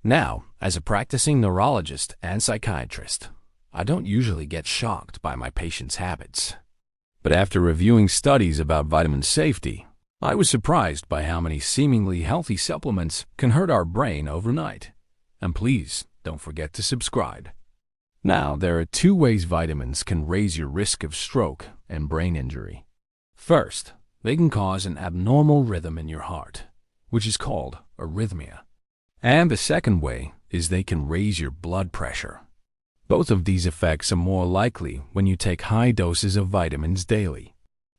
Now, as a practicing neurologist and psychiatrist, I don't usually get shocked by my patients' habits. But after reviewing studies about vitamin safety, I was surprised by how many seemingly healthy supplements can hurt our brain overnight. And please, don't forget to subscribe. Now, there are two ways vitamins can raise your risk of stroke and brain injury. First, they can cause an abnormal rhythm in your heart, which is called arrhythmia. And the second way is they can raise your blood pressure. Both of these effects are more likely when you take high doses of vitamins daily.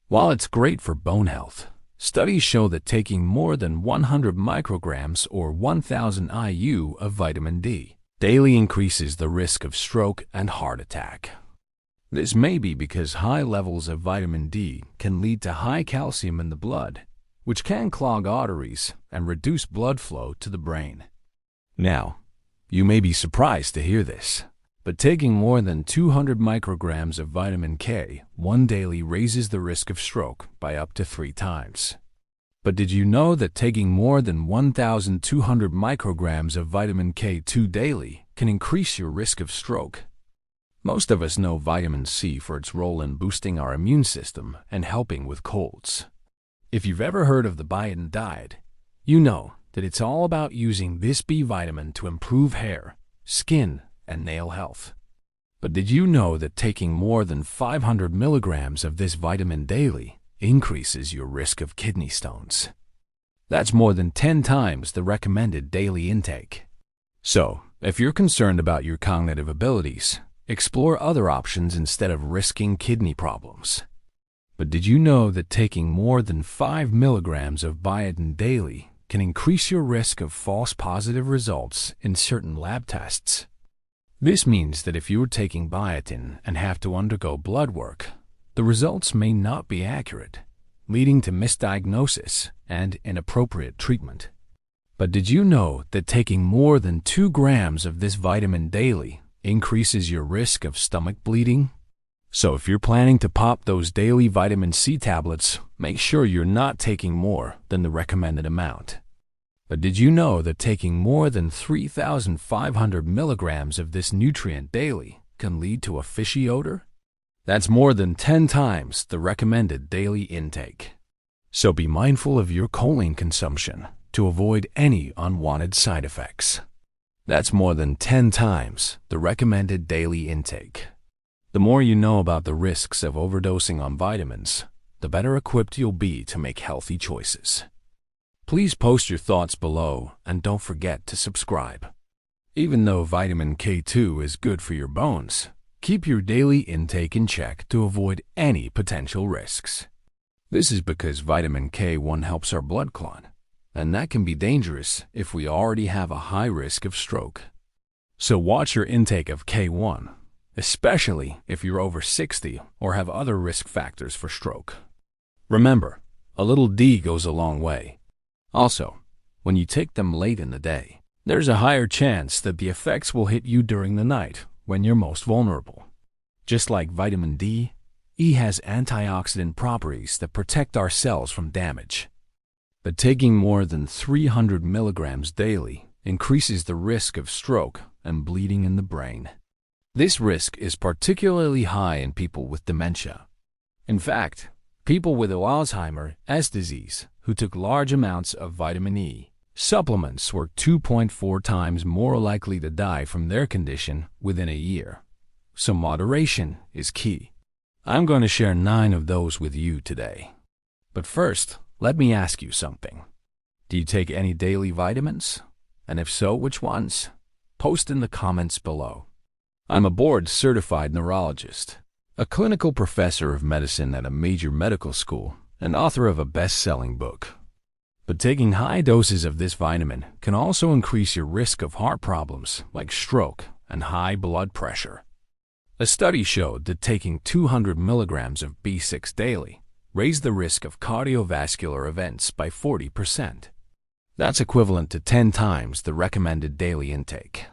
While it's great for bone health, studies show that taking more than 100 micrograms or 1,000 IU of vitamin D daily increases the risk of stroke and heart attack. This may be because high levels of vitamin D can lead to high calcium in the blood, which can clog arteries and reduce blood flow to the brain. Now, you may be surprised to hear this, but taking more than 200 micrograms of vitamin K one daily raises the risk of stroke by up to 3 times. But did you know that taking more than 1,200 micrograms of vitamin K2 daily can increase your risk of stroke? Most of us know vitamin C for its role in boosting our immune system and helping with colds. If you've ever heard of the biotin diet, you know that it's all about using this B vitamin to improve hair, skin, and nail health. But did you know that taking more than 500 milligrams of this vitamin daily increases your risk of kidney stones? That's more than 10 times the recommended daily intake. So, if you're concerned about your cognitive abilities, explore other options instead of risking kidney problems. But did you know that taking more than 5 milligrams of biotin daily can increase your risk of false positive results in certain lab tests? This means that if you are taking biotin and have to undergo blood work, the results may not be accurate, leading to misdiagnosis and inappropriate treatment. But did you know that taking more than 2 grams of this vitamin daily increases your risk of stomach bleeding? So if you're planning to pop those daily vitamin C tablets, make sure you're not taking more than the recommended amount. But did you know that taking more than 3,500 milligrams of this nutrient daily can lead to a fishy odor? That's more than 10 times the recommended daily intake. So be mindful of your choline consumption to avoid any unwanted side effects. That's more than 10 times the recommended daily intake. The more you know about the risks of overdosing on vitamins, the better equipped you'll be to make healthy choices. Please post your thoughts below and don't forget to subscribe. Even though vitamin K2 is good for your bones, keep your daily intake in check to avoid any potential risks. This is because vitamin K1 helps our blood clot, and that can be dangerous if we already have a high risk of stroke. So watch your intake of K1, especially if you're over 60 or have other risk factors for stroke. Remember, a little D goes a long way. Also, when you take them late in the day, there's a higher chance that the effects will hit you during the night when you're most vulnerable. Just like vitamin D, E has antioxidant properties that protect our cells from damage. But taking more than 300 milligrams daily increases the risk of stroke and bleeding in the brain. This risk is particularly high in people with dementia. In fact, people with Alzheimer's disease who took large amounts of vitamin E supplements were 2.4 times more likely to die from their condition within a year. So moderation is key. I'm going to share 9 of those with you today. But first, let me ask you something. Do you take any daily vitamins? And if so, which ones? Post in the comments below. I'm a board-certified neurologist, a clinical professor of medicine at a major medical school, and author of a best-selling book. But taking high doses of this vitamin can also increase your risk of heart problems like stroke and high blood pressure. A study showed that taking 200 milligrams of B6 daily raised the risk of cardiovascular events by 40%. That's equivalent to 10 times the recommended daily intake.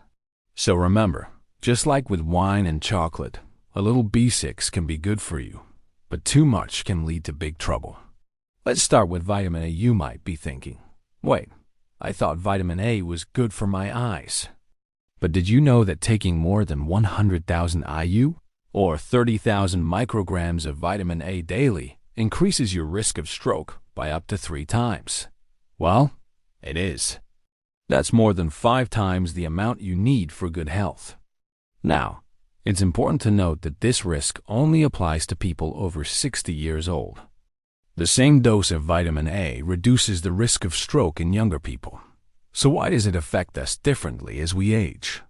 So remember, just like with wine and chocolate, a little B6 can be good for you, but too much can lead to big trouble. Let's start with vitamin A. You might be thinking, wait, I thought vitamin A was good for my eyes. But did you know that taking more than 100,000 IU, or 30,000 micrograms of vitamin A daily, increases your risk of stroke by up to 3 times? Well, it is. That's more than 5 times the amount you need for good health. Now, it's important to note that this risk only applies to people over 60 years old. The same dose of vitamin A reduces the risk of stroke in younger people. So why does it affect us differently as we age?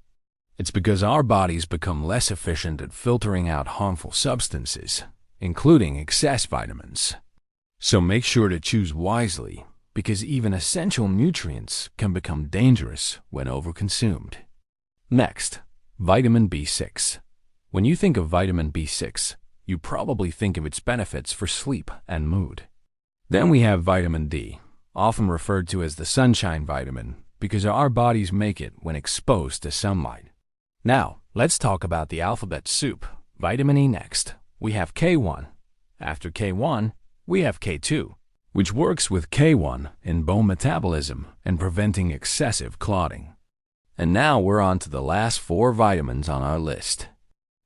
It's because our bodies become less efficient at filtering out harmful substances, including excess vitamins. So make sure to choose wisely, because even essential nutrients can become dangerous when overconsumed. Next, vitamin B6. When you think of vitamin B6, you probably think of its benefits for sleep and mood. Then we have vitamin D, often referred to as the sunshine vitamin, because our bodies make it when exposed to sunlight. Now, let's talk about the alphabet soup, vitamin E next. We have K1. After K1, we have K2, which works with K1 in bone metabolism and preventing excessive clotting. And now we're on to the last 4 vitamins on our list.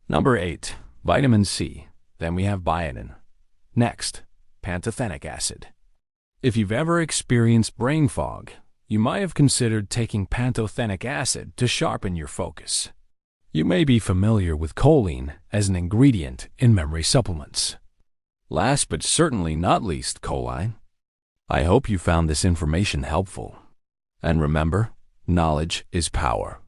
Number 8, vitamin C. Then we have biotin. Next, pantothenic acid. If you've ever experienced brain fog, you might have considered taking pantothenic acid to sharpen your focus. You may be familiar with choline as an ingredient in memory supplements. Last but certainly not least, choline. I hope you found this information helpful. And remember, knowledge is power.